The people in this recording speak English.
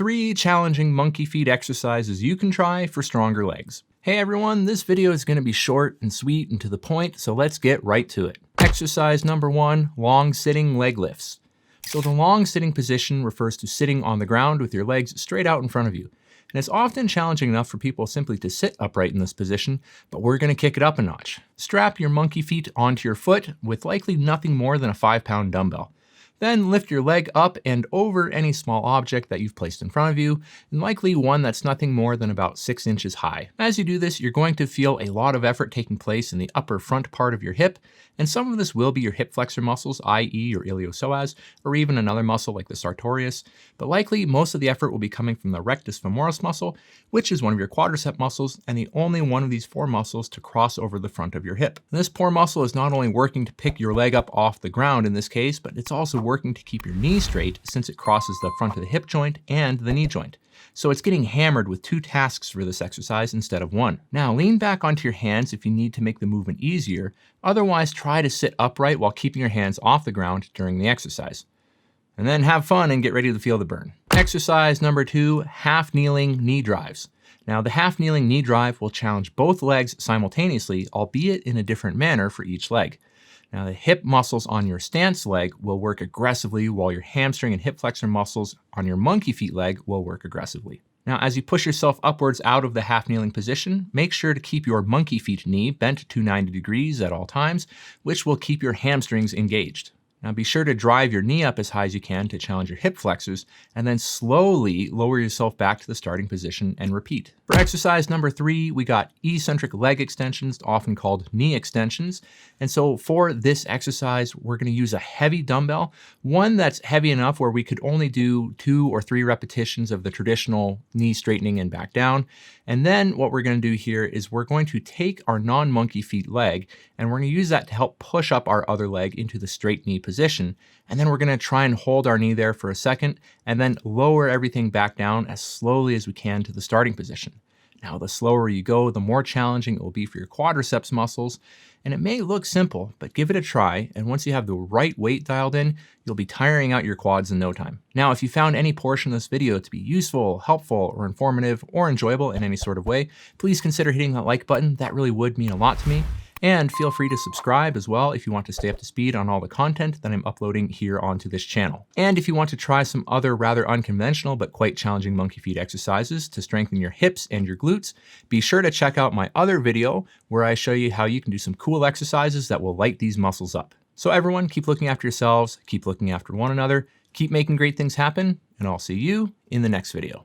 3 challenging monkey feet exercises you can try for stronger legs. Hey everyone, this video is going to be short and sweet and to the point, so let's get right to it. Exercise number 1, long sitting leg lifts. So the long sitting position refers to sitting on the ground with your legs straight out in front of you. And it's often challenging enough for people simply to sit upright in this position, but we're going to kick it up a notch. Strap your monkey feet onto your foot with likely nothing more than a 5-pound dumbbell. Then lift your leg up and over any small object that you've placed in front of you, and likely one that's nothing more than about 6 inches high. As you do this, you're going to feel a lot of effort taking place in the upper front part of your hip, and some of this will be your hip flexor muscles, i.e. your iliopsoas, or even another muscle like the sartorius, but likely most of the effort will be coming from the rectus femoris muscle, which is one of your quadriceps muscles, and the only one of these 4 muscles to cross over the front of your hip. And this poor muscle is not only working to pick your leg up off the ground in this case, but it's also working to keep your knee straight since it crosses the front of the hip joint and the knee joint. So it's getting hammered with 2 tasks for this exercise instead of 1. Now lean back onto your hands if you need to make the movement easier. Otherwise, try to sit upright while keeping your hands off the ground during the exercise. And then have fun and get ready to feel the burn. Exercise number 2, half kneeling knee drives. Now the half kneeling knee drive will challenge both legs simultaneously, albeit in a different manner for each leg. Now the hip muscles on your stance leg will work aggressively while your hamstring and hip flexor muscles on your monkey feet leg will work aggressively. Now as you push yourself upwards out of the half kneeling position, make sure to keep your monkey feet knee bent to 90 degrees at all times, which will keep your hamstrings engaged. Now be sure to drive your knee up as high as you can to challenge your hip flexors, and then slowly lower yourself back to the starting position and repeat. For exercise number 3, we got eccentric leg extensions, often called knee extensions. And so for this exercise, we're going to use a heavy dumbbell, one that's heavy enough where we could only do 2 or 3 repetitions of the traditional knee straightening and back down. And then what we're going to do here is we're going to take our non-monkey feet leg, and we're going to use that to help push up our other leg into the straight knee position. And then we're going to try and hold our knee there for a second, and then lower everything back down as slowly as we can to the starting position. Now, the slower you go, the more challenging it will be for your quadriceps muscles. And it may look simple, but give it a try. And once you have the right weight dialed in, you'll be tiring out your quads in no time. Now, if you found any portion of this video to be useful, helpful, or informative, or enjoyable in any sort of way, please consider hitting that like button. That really would mean a lot to me. And feel free to subscribe as well if you want to stay up to speed on all the content that I'm uploading here onto this channel. And if you want to try some other rather unconventional but quite challenging monkey feet exercises to strengthen your hips and your glutes, be sure to check out my other video where I show you how you can do some cool exercises that will light these muscles up. So everyone, keep looking after yourselves, keep looking after one another, keep making great things happen, and I'll see you in the next video.